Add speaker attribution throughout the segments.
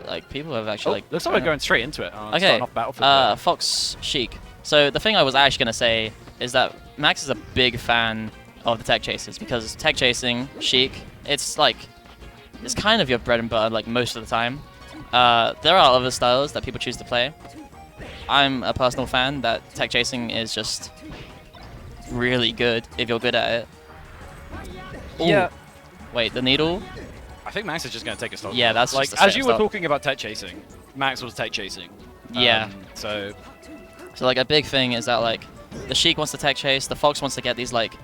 Speaker 1: like people have actually like.
Speaker 2: Looks like we're going straight into it.
Speaker 1: Okay.
Speaker 2: Starting off Battlefield.
Speaker 1: Fox Sheik. So the thing I was actually gonna say is that Max is a big fan of the tech chasers because tech chasing Sheik, it's kind of your bread and butter like most of the time. There are other styles that people choose to play. I'm a personal fan that tech chasing is just really good if you're good at it. Ooh.
Speaker 2: Yeah.
Speaker 1: Wait, the needle?
Speaker 2: I think Max is just going to take a stock.
Speaker 1: Yeah, that's
Speaker 2: like
Speaker 1: just a
Speaker 2: as you were
Speaker 1: stock.
Speaker 2: talking about tech chasing, Max was tech chasing.
Speaker 1: Yeah.
Speaker 2: So
Speaker 1: like a big thing is that like the Sheik wants to tech chase, the Fox wants to get these like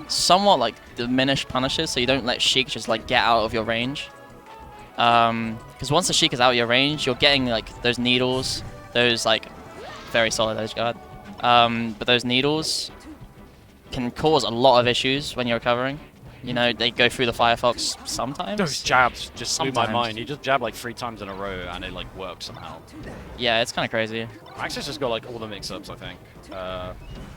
Speaker 1: somewhat like diminished punishes, so you don't let Sheik just like get out of your range. Because once the Sheik is out of your range, you're getting like those needles, those like very solid edge guard. But those needles can cause a lot of issues when you're recovering. You know, they go through the Firefox sometimes.
Speaker 2: those jabs just blew my
Speaker 1: Sometimes.
Speaker 2: mind. He just jabbed like 3 times in a row and it like worked somehow.
Speaker 1: Yeah, it's kind of crazy.
Speaker 2: Max has just got like all the mix-ups, I think.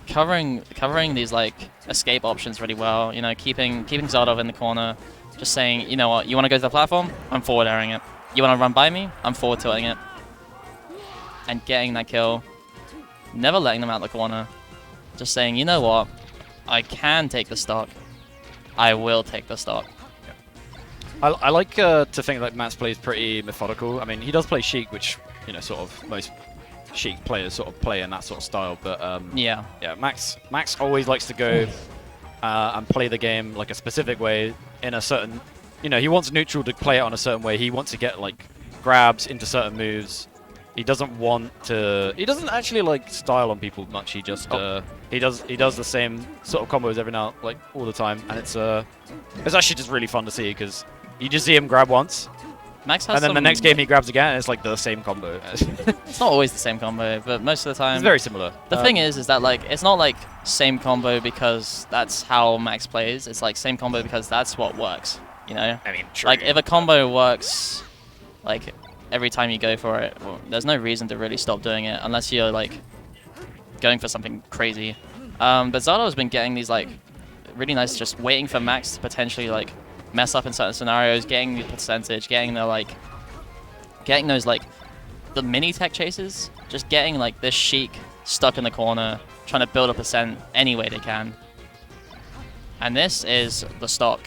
Speaker 1: Covering these like escape options really well. You know, keeping Xardov in the corner, just saying, you know what, you want to go to the platform? I'm forward airing it. You want to run by me? I'm forward tilting it. And getting that kill. Never letting them out the corner. Just saying, you know what, I can take the stock. I will take the stock.
Speaker 2: I like to think that Max plays pretty methodical. I mean, he does play Sheik, which, you know, sort of most Sheik players sort of play in that sort of style. But
Speaker 1: yeah,
Speaker 2: Max always likes to go and play the game like a specific way in a certain, you know, he wants neutral to play it on a certain way. He wants to get like grabs into certain moves. He doesn't actually like style on people much. He just he does the same sort of combos every now like all the time, and it's actually just really fun to see because you just see him grab once,
Speaker 1: Max has
Speaker 2: and then the next game he grabs again, and it's like the same combo.
Speaker 1: It's not always the same combo, but most of the time
Speaker 2: It's very similar.
Speaker 1: The thing is that like it's not like same combo because that's how Max plays. It's like same combo because that's what works. You know,
Speaker 2: I mean, true.
Speaker 1: like if a combo works, like every time you go for it, well, there's no reason to really stop doing it unless you're like going for something crazy. But Xardov has been getting these like really nice, just waiting for Max to potentially like mess up in certain scenarios, getting the percentage, getting those like the mini tech chases, just getting like this Sheik stuck in the corner, trying to build a percent any way they can. And this is the stock.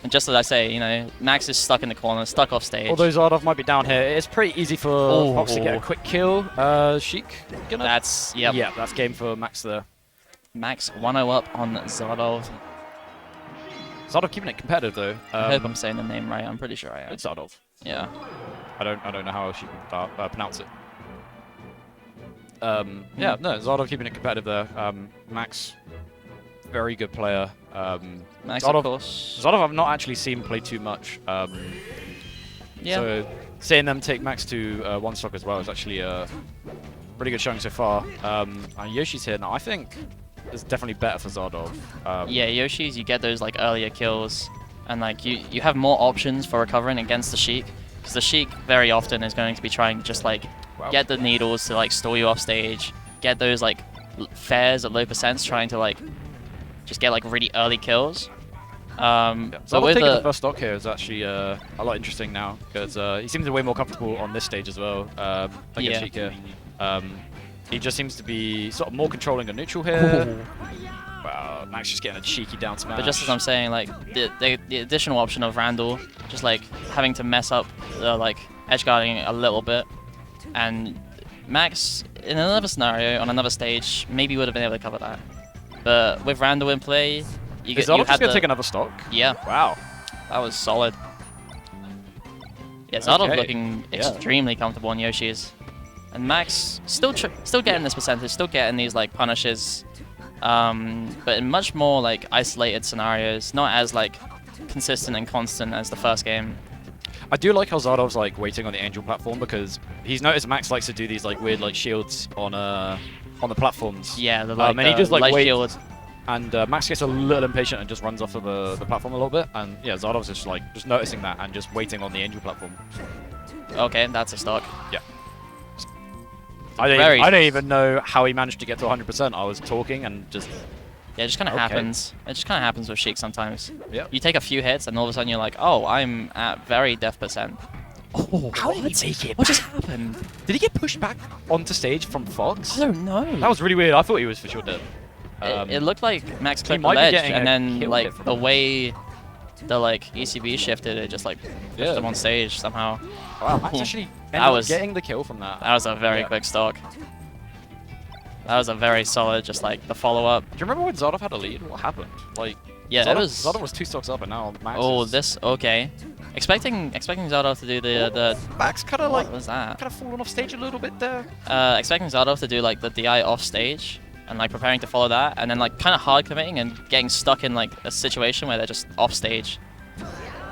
Speaker 1: And just as I say, you know, Max is stuck in the corner, stuck off stage.
Speaker 2: Although Xardov might be down here, it's pretty easy for Fox to get a quick kill. Sheik gonna...
Speaker 1: That's,
Speaker 2: Yeah, that's game for Max there.
Speaker 1: Max 1-0 up on Xardov.
Speaker 2: Xardov keeping it competitive though.
Speaker 1: I hope I'm saying the name right. I'm pretty sure I am.
Speaker 2: It's Xardov.
Speaker 1: Yeah.
Speaker 2: I don't know how else you can pronounce it. Yeah, no, Xardov keeping it competitive there. Max, very good player.
Speaker 1: Max,
Speaker 2: Xardov,
Speaker 1: of course.
Speaker 2: Xardov I've not actually seen play too much.
Speaker 1: Yeah.
Speaker 2: So seeing them take Max to one stock as well is actually a really good showing so far. And Yoshi's here now. I think it's definitely better for Xardov.
Speaker 1: Yeah, Yoshi's, you get those like earlier kills, and like you have more options for recovering against the Sheik, because the Sheik very often is going to be trying to just like get the needles to like stall you off stage, get those like fares at low percents, trying to like just get like really early kills.
Speaker 2: So taking the first stock here is actually a lot interesting now, because he seems way more comfortable on this stage as well against Sheik here. He just seems to be sort of more controlling a neutral here. Wow, Max just getting a cheeky down smash.
Speaker 1: But just as I'm saying, like the additional option of Randall, just like having to mess up like edge guarding a little bit, and Max in another scenario on another stage maybe would have been able to cover that. But with Randall in play, you
Speaker 2: just going to take another stock?
Speaker 1: Yeah.
Speaker 2: Wow.
Speaker 1: That was solid. Yeah, Xardov looking extremely comfortable on Yoshi's. And Max still getting this percentage, still getting these like punishes, but in much more like isolated scenarios, not as like consistent and constant as the first game.
Speaker 2: I do like how Xardov's like waiting on the Angel platform, because he's noticed Max likes to do these like weird like shields on the platforms.
Speaker 1: Yeah, the like
Speaker 2: and he just like
Speaker 1: light
Speaker 2: waits,
Speaker 1: shield.
Speaker 2: and Max gets a little impatient and just runs off of the platform a little bit. And yeah, Xardov's just noticing that and just waiting on the Angel platform.
Speaker 1: Okay, that's a stock.
Speaker 2: Yeah. I don't even know how he managed to get to 100%. I was talking and just
Speaker 1: Yeah, it just kind of
Speaker 2: Okay.
Speaker 1: happens. It just kind of happens with Sheik sometimes.
Speaker 2: Yep.
Speaker 1: You take a few hits, and all of a sudden you're like, oh, I'm at very death %. Oh,
Speaker 2: How did he make it
Speaker 1: What just
Speaker 2: back?
Speaker 1: happened?
Speaker 2: Did he get pushed back onto stage from Fox?
Speaker 1: I don't know.
Speaker 2: That was really weird. I thought he was for sure dead.
Speaker 1: It looked like Max clipped the
Speaker 2: might be
Speaker 1: ledge,
Speaker 2: getting
Speaker 1: and
Speaker 2: a
Speaker 1: then
Speaker 2: kill
Speaker 1: like
Speaker 2: hit from
Speaker 1: the
Speaker 2: it.
Speaker 1: way the ECB shifted, it just like pushed
Speaker 2: Yeah.
Speaker 1: him on stage somehow.
Speaker 2: Wow, Max actually
Speaker 1: That
Speaker 2: ended up
Speaker 1: was-
Speaker 2: getting the kill from that.
Speaker 1: That was a very
Speaker 2: Yeah.
Speaker 1: quick stock. That was a very solid, just like the follow up.
Speaker 2: Do you remember when Xardov had a lead? What happened? Like,
Speaker 1: Yeah,
Speaker 2: Xardov,
Speaker 1: it was.
Speaker 2: Xardov was 2 stocks up, and now Max.
Speaker 1: Oh,
Speaker 2: is,
Speaker 1: this okay. Expecting Xardov to do the
Speaker 2: Max kind of
Speaker 1: what
Speaker 2: like
Speaker 1: was that?
Speaker 2: kind of fallen off stage a little bit there.
Speaker 1: Expecting Xardov to do like the DI off stage and like preparing to follow that, and then like kind of hard committing and getting stuck in like a situation where they're just off stage,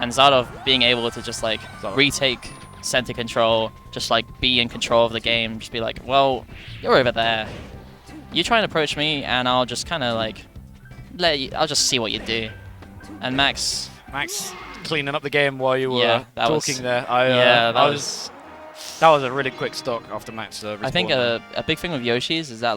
Speaker 1: and Xardov being able to just like
Speaker 2: Xardov.
Speaker 1: retake center control, just like be in control of the game, just be like, well, you're over there. You try and approach me, and I'll just kind of like I'll just see what you do. And Max
Speaker 2: Cleaning up the game while you were
Speaker 1: Yeah, that
Speaker 2: talking
Speaker 1: was-
Speaker 2: there.
Speaker 1: yeah, that
Speaker 2: that was a really quick stock after Max.
Speaker 1: I think
Speaker 2: respawned.
Speaker 1: a big thing with Yoshi's is that